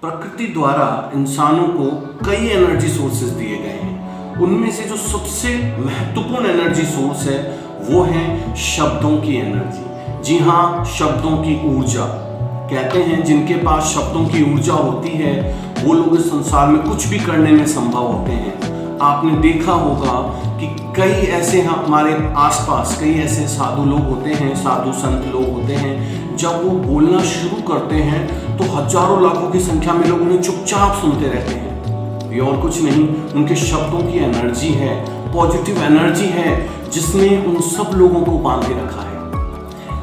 प्रकृति द्वारा इंसानों को कई एनर्जी सोर्सेज दिए गए हैं। उनमें से जो सबसे महत्वपूर्ण एनर्जी सोर्स है वो है शब्दों की एनर्जी। जी हाँ, शब्दों की ऊर्जा। कहते हैं जिनके पास शब्दों की ऊर्जा होती है वो लोग इस संसार में कुछ भी करने में संभव होते हैं। आपने देखा होगा कि कई ऐसे हमारे आसपास कई ऐसे साधु लोग होते हैं, साधु संत लोग होते हैं, जब वो बोलना शुरू करते हैं तो हजारों लाखों की संख्या में लोग उन्हें चुपचाप सुनते रहते हैं। ये और कुछ नहीं, उनके शब्दों की एनर्जी है, पॉजिटिव एनर्जी है, जिसने उन सब लोगों को बांधे रखा है।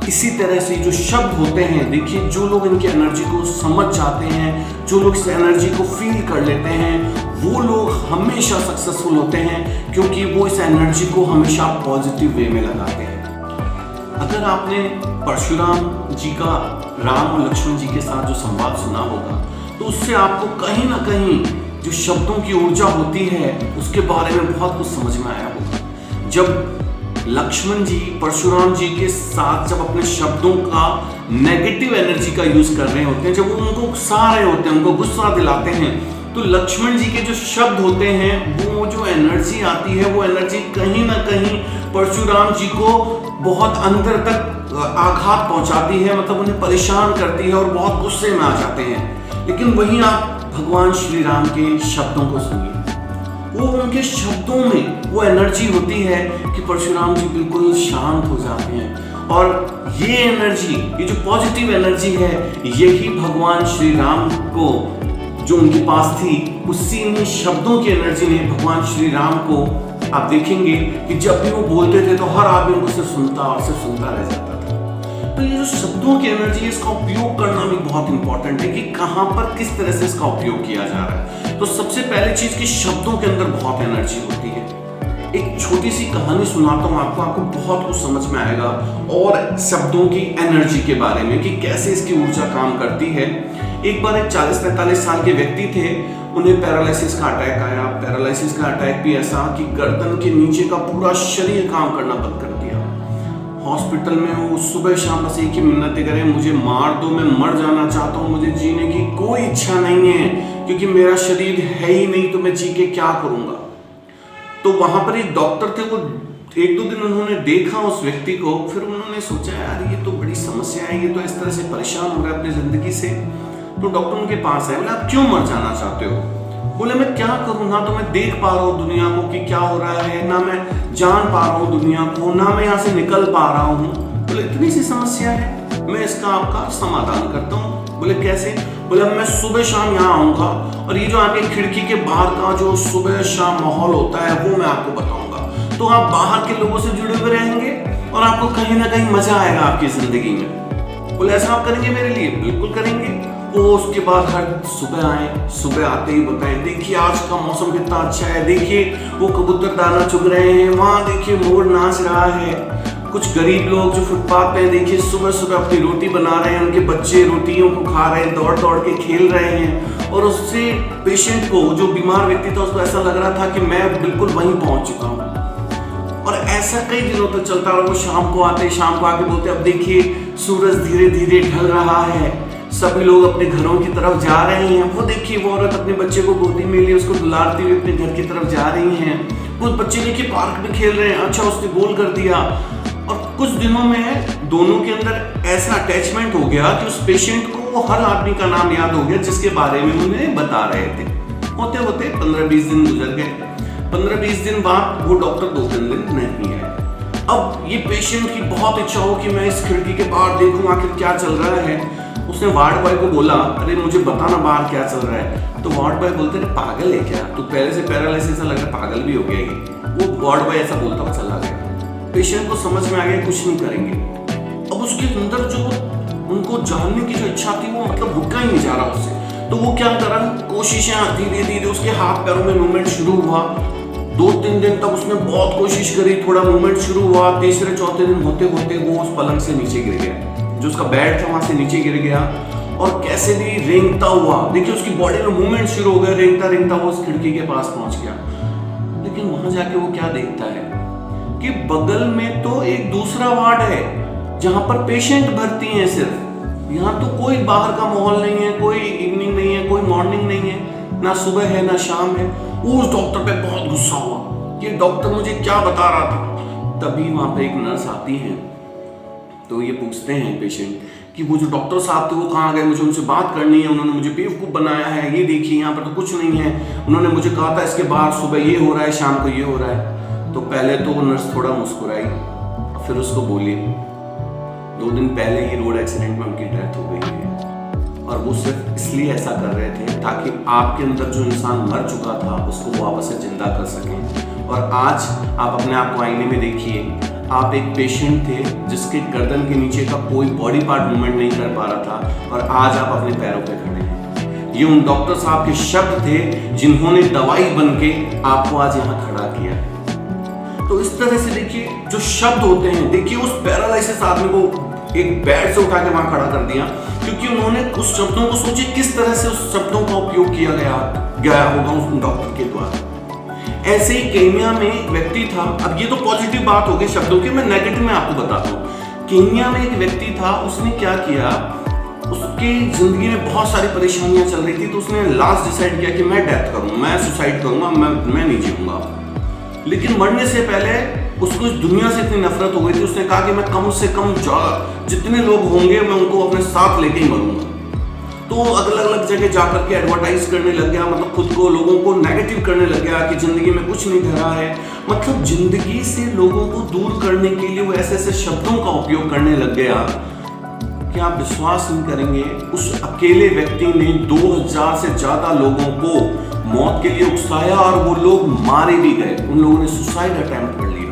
इसी तरह से जो शब्द होते हैं, देखिए जो लोग इनकी एनर्जी को समझ जाते हैं, जो लोग इस एनर्जी को फील कर लेते हैं, वो लोग हमेशा सक्सेसफुल होते हैं, क्योंकि वो इस एनर्जी को हमेशा पॉजिटिव वे में लगाते हैं। अगर आपने परशुराम जी का राम और लक्ष्मण जी के साथ जो संवाद सुना होगा, तो उससे आपको कहीं ना कहीं जो शब्दों की ऊर्जा होती है उसके बारे में बहुत कुछ समझ में आया होगा। जब लक्ष्मण जी परशुराम जी के साथ जब अपने शब्दों का नेगेटिव एनर्जी का यूज कर रहे होते हैं, जब वो उनको उकसा रहे होते हैं, उनको गुस्सा दिलाते हैं, तो लक्ष्मण जी के जो शब्द होते हैं, वो जो एनर्जी आती है, वो एनर्जी कहीं ना कहीं परशुराम जी को बहुत अंदर तक आघात पहुंचाती है, मतलब उन्हें परेशान करती है और बहुत गुस्से में आ जाते हैं। लेकिन वहीं आप भगवान श्री राम के शब्दों को सुनिए, वो उनके शब्दों में वो एनर्जी होती है कि परशुराम जी बिल्कुल शांत हो जाते हैं। और ये एनर्जी, ये जो पॉजिटिव एनर्जी है, यही भगवान श्री राम को जो उनके पास थी, उसी शब्दों की एनर्जी ने भगवान श्री राम को, आप देखेंगे कि जब भी वो बोलते थे तो हर आदमी उनको सिर्फ सुनता और सिर्फ सुनता रह जाता था। तो ये जो शब्दों की एनर्जी है, इसका उपयोग करना भी बहुत इंपॉर्टेंट है कि कहां पर किस तरह से इसका उपयोग किया जा रहा है। तो सबसे पहली चीज कि शब्दों के अंदर बहुत एनर्जी होती है। एक छोटी सी कहानी सुनाता हूं आपको बहुत कुछ समझ में आएगा और शब्दों की एनर्जी के बारे में कि कैसे इसकी ऊर्जा काम करती है। एक बार एक 40-45 साल के व्यक्ति थे, उन्हें पैरालिसिस का अटैक आया। पैरालिसिस का अटैक भी ऐसा कि गर्दन के नीचे का पूरा शरीर काम करना बंद कर दिया। हॉस्पिटल में वो सुबह शाम बस एक ही मिन्नतें करें, मुझे मार दो, मैं मर जाना चाहता हूँ, मुझे जीने की कोई इच्छा नहीं है, क्योंकि मेरा शरीर है ही नहीं, तो मैं जी के क्या करूंगा। तो वहां पर एक डॉक्टर थे, वो 1-2 दिन उन्होंने देखा उस व्यक्ति को, फिर उन्होंने सोचा यार ये तो बड़ी समस्या है, ये तो इस तरह से परेशान हो रहा है अपनी जिंदगी से। तो डॉक्टर उनके पास आए, बोले आप क्यों मर जाना चाहते हो? बोले मैं क्या करूं, ना तो मैं देख पा रहा हूँ दुनिया को कि क्या हो रहा है, ना मैं जान पा रहा हूँ दुनिया को, ना मैं यहाँ से निकल पा रहा हूँ। बोले इतनी सी समस्या है, मैं इसका आपका समाधान करता हूँ। बोले कैसे? बोले मैं सुबह शाम यहाँ आऊंगा और ये जो आपके खिड़की के बाहर का जो सुबह शाम माहौल होता है वो मैं आपको बताऊंगा, तो आप बाहर के लोगों से जुड़े हुए रहेंगे और आपको कहीं ना कहीं मजा आएगा आपकी जिंदगी में। बोले ऐसा आप करेंगे मेरे लिए? बिल्कुल करेंगे। वो उसके बाद हर सुबह आए, सुबह आते ही बताएं देखिए आज का मौसम कितना अच्छा है, देखिए वो कबूतर दाना चुग रहे हैं, वहां देखिए मोर नाच रहा है। कुछ गरीब लोग जो फुटपाथ पे देखिए सुबह सुबह अपनी रोटी बना रहे हैं, उनके बच्चे रोटियों को खा रहे हैं, दौड़ दौड़ के खेल रहे हैं। और उससे पेशेंट को, जो बीमार व्यक्ति था, उसको ऐसा लग रहा था कि मैं बिल्कुल वहीं पहुंच चुका हूँ। और ऐसा कई दिनों तक चलता रहा। वो शाम को आके बोलते अब देखिए सूरज धीरे धीरे ढल रहा है, सभी लोग अपने घरों की तरफ जा रहे हैं। वो देखिए वो औरत अपने बच्चे को गोदी में लिए उसको दुलारती हुई अपने घर की तरफ जा रही हैं। वो बच्चे लेके पार्क में खेल रहे हैं, अच्छा उसने गोल कर दिया। और कुछ दिनों में दोनों के अंदर ऐसा अटैचमेंट हो गया कि उस पेशेंट को वो हर आदमी का नाम याद हो गया जिसके बारे में उन्हें बता रहे थे। होते होते 15-20 दिन गुजर गए। 15-20 दिन बाद वो डॉक्टर 2-3 दिन नहीं है। अब ये पेशेंट की बहुत इच्छा हो कि मैं इस खिड़की के बाहर देखूं आखिर क्या चल रहा है। उसने वार्ड बॉय को बोला अरे मुझे बताना बाहर क्या चल रहा है। तो वार्ड बॉय बोलते थे पागल है क्या तू, पहले से पैरालिसिस ऐसा लग रहा है, पागल भी हो गया ये। वो वार्ड बॉय ऐसा बोलता हुआ चला गया। पेशेंट को समझ में आ गया कुछ नहीं करेंगे। अब उसके अंदर जो उनको जानने की जो इच्छा थी वो मतलब रुका ही नहीं जा रहा उससे। तो वो क्या करा, कोशिशें धीरे धीरे उसके हाथ पैरों में मूवमेंट शुरू हुआ। 2-3 दिन तक उसने बहुत कोशिश करी, थोड़ा मूवमेंट शुरू हुआ। तीसरे चौथे दिन होते होते वो उस पलंग से नीचे गिर गया, जो उसका बेड था वहां से नीचे गिर गया और कैसे भी रेंगता हुआ, देखिए उसकी बॉडी में मूवमेंट शुरू हो गया, रेंगता रेंगता वो उस खिड़की के पास पहुंच गया। लेकिन वहां जाके वो क्या देखता है कि बगल में तो एक दूसरा वार्ड है जहां पर पेशेंट भर्ती हैं सिर्फ। यहाँ तो कोई बाहर का माहौल नहीं है, कोई इवनिंग नहीं है, कोई मॉर्निंग नहीं है, ना सुबह है ना शाम है। उस डॉक्टर पे बहुत गुस्सा हुआ, ये डॉक्टर मुझे क्या बता रहा था। तभी वहां पे एक नर्स आती है, तो ये पूछते हैं पेशेंट कि वो जो डॉक्टर साहब थे वो कहाँ गए, मुझे उनसे बात करनी है, उन्होंने मुझे बेवकूफ़ बनाया है, ये देखिए यहाँ पर तो कुछ नहीं है, उन्होंने मुझे कहा था इसके बाद सुबह ये हो रहा है शाम को ये हो रहा है। तो पहले तो वो नर्स थोड़ा मुस्कुराई, फिर उसको बोली 2 दिन पहले ही रोड एक्सीडेंट में उनकी डेथ हो गई है, और वो सिर्फ इसलिए ऐसा कर रहे थे ताकि आपके अंदर जो इंसान मर चुका था उसको वो वापस से जिंदा कर सकें। और आज आप अपने आप को आईने में देखिए, आप एक पेशेंट थे जिसके गर्दन के नीचे का कोई बॉडी पार्ट मूवमेंट नहीं कर पा रहा था, और आज आप अपने पैरों पे खड़े हैं। ये उन डॉक्टर साहब के शब्द थे जिन्होंने दवाई बन के आपको आज यहाँ खड़ा किया है। तो इस तरह से देखिए जो शब्द होते हैं, देखिए उस पैरालाइसिस आदमी को एक बेड से उठा के वहां खड़ा कर दिया, क्योंकि उन्होंने उस शब्दों को सोचे किस तरह से उस शब्दों का उपयोग किया गया होगा उस डॉक्टर के द्वारा। ऐसे ही केन्या में एक व्यक्ति था, अब ये तो पॉजिटिव बात हो गई शब्दों की, मैं नेगेटिव में आपको बताता हूँ। केन्या में एक व्यक्ति था, उसने क्या किया, उसकी जिंदगी में बहुत सारी परेशानियां चल रही थी, तो उसने लास्ट डिसाइड किया कि मैं डेथ करूँ, मैं सुसाइड करूंगा, मैं नहीं जीऊंगा। लेकिन मरने से पहले उसको इस दुनिया से इतनी नफरत हो गई थी, उसने कहा कि मैं कम से कम जितने लोग होंगे मैं उनको अपने साथ लेके ही मरूंगा। तो अलग अलग जगह जाकर के एडवर्टाइज करने लग गया, मतलब खुद को लोगों को नेगेटिव करने लग गया कि जिंदगी में कुछ नहीं धरा है। मतलब जिंदगी से लोगों को दूर करने के लिए वो ऐसे ऐसे शब्दों का उपयोग करने लग गया कि आप विश्वास नहीं करेंगे, उस अकेले व्यक्ति ने 2000 से ज्यादा लोगों को मौत के लिए उकसाया, और वो लोग मारे भी गए, उन लोगों ने सुसाइड अटेम्प्ट कर लिया।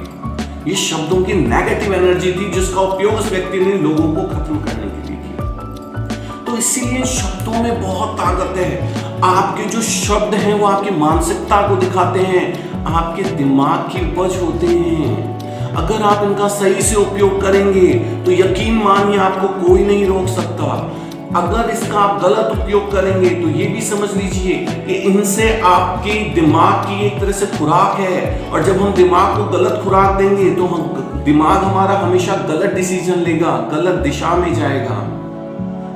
ये शब्दों की नेगेटिव एनर्जी थी जिसका उपयोग उस व्यक्ति ने लोगों को खत्म करने के लिए किया। तो इसीलिए शब्दों में बहुत ताकत है। आपके जो शब्द हैं वो आपकी मानसिकता को दिखाते हैं, आपके दिमाग की उपज होते हैं। अगर आप इनका सही से उपयोग करेंगे तो यकीन मानिए आपको कोई नहीं रोक सकता। अगर इसका आप गलत उपयोग करेंगे तो ये भी समझ लीजिए कि इनसे आपके दिमाग की एक तरह से खुराक है, और जब हम दिमाग को गलत खुराक देंगे तो दिमाग हमारा हमेशा गलत डिसीजन लेगा, गलत दिशा में जाएगा।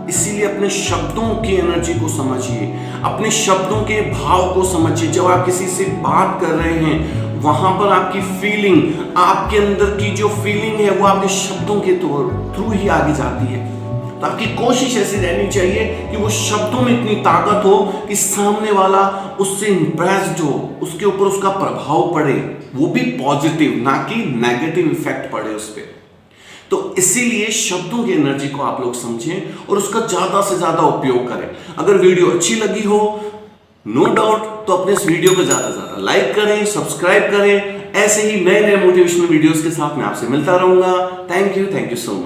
इसीलिए अपने शब्दों की एनर्जी को समझिए, अपने शब्दों के भाव को समझिए। जब आप किसी से बात कर रहे हैं वहां पर आपकी फीलिंग, आपके अंदर की जो फीलिंग है वो आपके शब्दों के थ्रू ही आगे जाती है। तो आपकी कोशिश ऐसी रहनी चाहिए कि वो शब्दों में इतनी ताकत हो कि सामने वाला उससे इंप्रेस्ड हो, उसके ऊपर उसका प्रभाव पड़े, वो भी पॉजिटिव, ना कि नेगेटिव इफेक्ट पड़े उस पर। तो इसीलिए शब्दों की एनर्जी को आप लोग समझें और उसका ज्यादा से ज्यादा उपयोग करें। अगर वीडियो अच्छी लगी हो, नो डाउट, तो अपने इस वीडियो को ज्यादा से ज्यादा लाइक करें, सब्सक्राइब करें। ऐसे ही नए नए मोटिवेशनल वीडियोस के साथ मैं आपसे मिलता रहूंगा। Thank you so much.